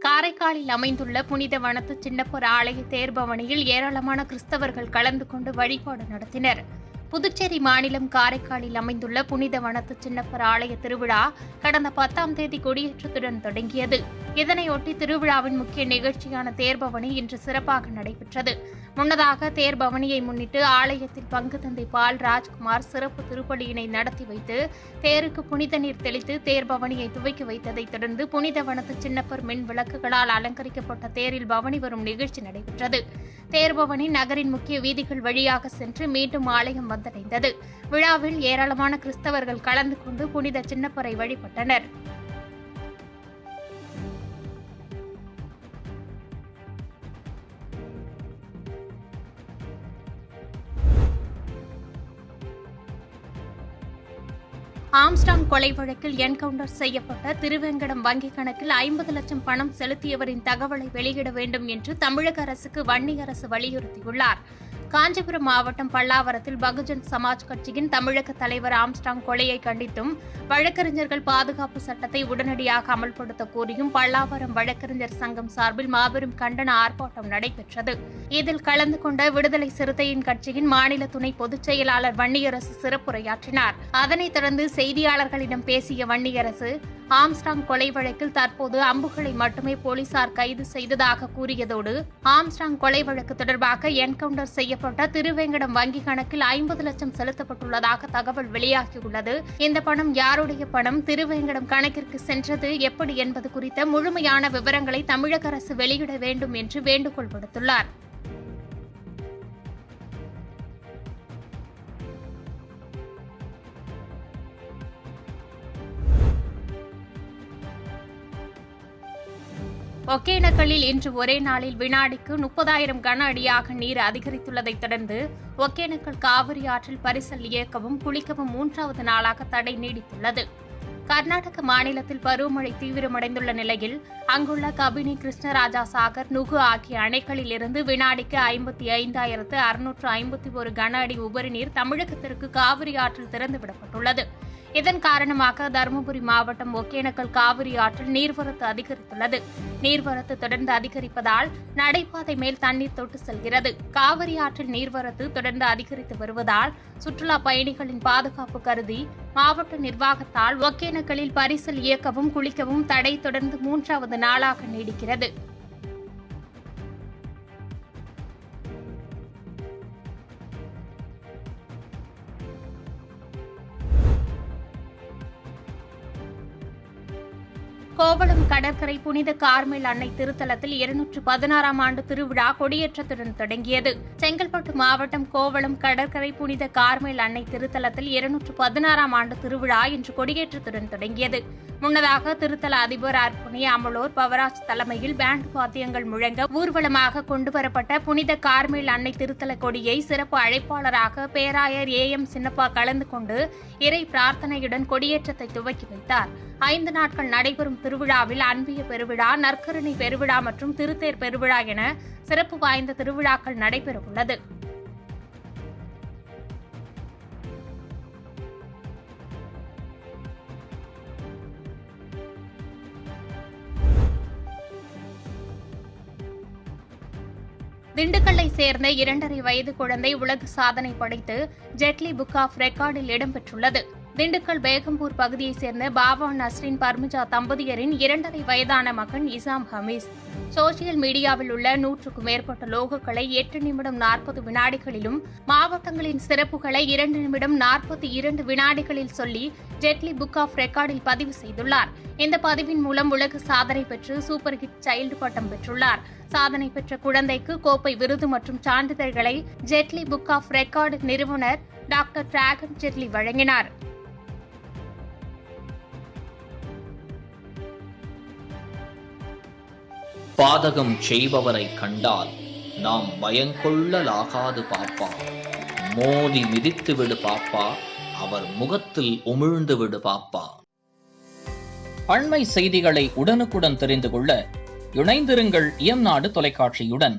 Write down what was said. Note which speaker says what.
Speaker 1: காரைக்காலில் அமைந்துள்ள புனித வனத்து சின்னப்பர் ஆலய தேர்பவனியில் ஏராளமான கிறிஸ்தவர்கள் கலந்து கொண்டு வழிபாடு நடத்தினர். புதுச்சேரி மாநிலம் காரைக்காலில் அமைந்துள்ள புனித வனத்து சின்னப்பர் ஆலய திருவிழா கடந்த 10ஆம் தேதி கொடியேற்றத்துடன் தொடங்கியது. இதனையொட்டி திருவிழாவின் முக்கிய நிகழ்ச்சியான தேர்பவனி இன்று சிறப்பாக நடைபெற்றது. முன்னதாக தேர்பவனியை முன்னிட்டு ஆலயத்தில் பங்கு தந்தை பால் ராஜ்குமார் சிறப்பு திருப்பலியினை நடத்தி வைத்து தேருக்கு புனித நீர் தெளித்து தேர்பவனியை துவக்கி வைத்ததைத் தொடர்ந்து புனித வனத்து சின்னப்பர் மின் விளக்குகளால் அலங்கரிக்கப்பட்ட தேரில் பவனி வரும் நிகழ்ச்சி நடைபெற்றது. தேர்பவனி நகரின் முக்கிய வீதிகள் வழியாக சென்று மீண்டும் ஆலயம் வந்தடைந்தது. விழாவில் ஏராளமான கிறிஸ்தவர்கள் கலந்து கொண்டு புனித சின்னப்பரை வழிபட்டனர். ஆம்ஸ்டாங் கொலை வழக்கில் என்கவுண்டர் செய்யப்பட்ட திருவேங்கடம் வங்கிக் கணக்கில் 50 லட்சம் பணம் செலுத்தியவரின் தகவலை வெளியிட வேண்டும் என்று தமிழக அரசுக்கு வன்னி அரசு வலியுறுத்தியுள்ளார். காஞ்சிபுரம் மாவட்டம் பல்லாவரத்தில் பகுஜன் சமாஜ் கட்சியின் தமிழக தலைவர் ஆம்ஸ்டாங் கொலையை கண்டித்தும் வழக்கறிஞர்கள் பாதுகாப்பு சட்டத்தை உடனடியாக அமல்படுத்த கோரியும் பல்லாவரம் வழக்கறிஞர் சங்கம் சார்பில் மாபெரும் கண்டன ஆர்ப்பாட்டம் நடைபெற்றது. இதில் கலந்து கொண்ட விடுதலை சிறுத்தையின் கட்சியின் மாநில துணை பொதுச் செயலாளர் வன்னியரசு சிறப்புரையாற்றினார். அதனைத் தொடர்ந்து செய்தியாளர்களிடம் பேசிய வன்னியரசு, ஆம்ஸ்டாங் கொலை வழக்கில் தற்போது அம்புகளை மட்டுமே போலீசார் கைது செய்ததாக கூறியதோடு ஆம்ஸ்டாங் கொலை வழக்கு தொடர்பாக என்கவுண்டர் செய்யப்பட்ட திருவேங்கடம் வங்கிக் கணக்கில் 50 லட்சம் செலுத்தப்பட்டுள்ளதாக தகவல் வெளியாகியுள்ளது. இந்த பணம் யாருடைய பணம், திருவேங்கடம் கணக்கிற்கு சென்றது எப்படி என்பது குறித்த முழுமையான விவரங்களை தமிழக அரசு வெளியிட வேண்டும் என்று வேண்டுகோள் விடுத்துள்ளார். ஒகேனக்கலில் இன்று ஒரே நாளில் வினாடிக்கு 30,000 கன அடியாக நீர் அதிகரித்துள்ளதைத் தொடர்ந்து ஒகேனக்கல் காவிரி ஆற்றில் பரிசல் இயக்கவும் குளிக்கவும் 3வது நாளாக தடை நீடித்துள்ளது. கர்நாடக மாநிலத்தில் பருவமழை தீவிரமடைந்துள்ள நிலையில் அங்குள்ள கபினி, கிருஷ்ணராஜா சாகர், நுகு ஆகிய அணைகளில் இருந்து வினாடிக்கு 55,651 கன அடி உபரி நீர் தமிழகத்திற்கு காவிரி ஆற்றில் திறந்துவிடப்பட்டுள்ளது. இதன் காரணமாக தருமபுரி மாவட்டம் ஒகேனக்கல் காவிரி ஆற்றில் நீர்வரத்து அதிகரித்துள்ளது. நீர்வரத்து தொடர்ந்து அதிகரிப்பதால் நடைபாதை மேல் தண்ணீர் தொட்டு செல்கிறது. காவிரி ஆற்றில் நீர்வரத்து தொடர்ந்து அதிகரித்து வருவதால் சுற்றுலா பயணிகளின் பாதுகாப்பு கருதி மாவட்ட நிர்வாகத்தால் ஒகேனக்கலில் பரிசல் இயக்கவும் குளிக்கவும் தடை தொடர்ந்து 3வது நாளாக நீடிக்கிறது. கோவளம் கடற்கரை புனித கார்மேல் அன்னை திருத்தலத்தில் 216ஆம் ஆண்டு திருவிழா கொடியேற்றத்துடன் தொடங்கியது. செங்கல்பட்டு மாவட்டம் கோவளம் கடற்கரை புனித கார்மேல் அன்னை திருத்தலத்தில் 216ஆம் ஆண்டு திருவிழா இன்று கொடியேற்றத்துடன் தொடங்கியது. முன்னதாக திருத்தல அதிபர் அர்ப்புணி அமலோர் பவராஜ் தலைமையில் பேண்ட் வாத்தியங்கள் முழங்க ஊர்வலமாக கொண்டுவரப்பட்ட புனித கார்மேல் அன்னை திருத்தல கொடியை சிறப்பு அழைப்பாளராக பேராயர் AM சின்னப்பா கலந்து கொண்டு இறை பிரார்த்தனையுடன் கொடியேற்றத்தை துவக்கி வைத்தார். 5 நாட்கள் நடைபெறும் திருவிழாவில் அன்பிய பெருவிழா, நற்கருணை பெருவிழா மற்றும் திருத்தேர் பெருவிழா என சிறப்பு வாய்ந்த திருவிழாக்கள் நடைபெறவுள்ளது. திண்டுக்கல்லை சேர்ந்த 2.5 வயது குழந்தை உலக சாதனை படைத்து ஜெட்லி புக் ஆஃப் ரெக்கார்டில் இடம்பெற்றுள்ளது. திண்டுக்கல் பேகம்பூர் பகுதியைச் சேர்ந்த பாபா நஸ்ரின் பர்மிஜா தம்பதியரின் 2.5 வயதான மகன் இசாம் ஹமீஸ் சோசியல் மீடியாவில் உள்ள 100க்கும் மேற்பட்ட லோகோக்களை 8 நிமிடம் 40 வினாடிகளிலும் மாவட்டங்களின் சிறப்புகளை 2 நிமிடம் 42 வினாடிகளில் சொல்லி ஜெட்லி புக் ஆஃப் ரெக்கார்டில் பதிவு செய்துள்ளார். இந்த பதிவின் மூலம் உலக சாதனை பெற்று சூப்பர் ஹிட் சைல்டு பட்டம் பெற்றுள்ளார். சாதனை பெற்ற குழந்தைக்கு கோப்பை, விருது மற்றும் சான்றிதழ்களை ஜெட்லி புக் ஆஃப் ரெக்கார்டு நிறுவனர் டாக்டர் டிராகன் ஜெட்லி வழங்கினார்.
Speaker 2: பாதகம் செய்பவரை கண்டால் நாம் பயங்கொள்ளலாகாது பாப்பா, மோதி மிதித்து விடு பாப்பா, அவர் முகத்தில் உமிழ்ந்து விடு பாப்பா. அண்மை செய்திகளை உடனுக்குடன் தெரிந்து கொள்ள இணைந்திருங்கள் இயம்நாடு தொலைக்காட்சியுடன்.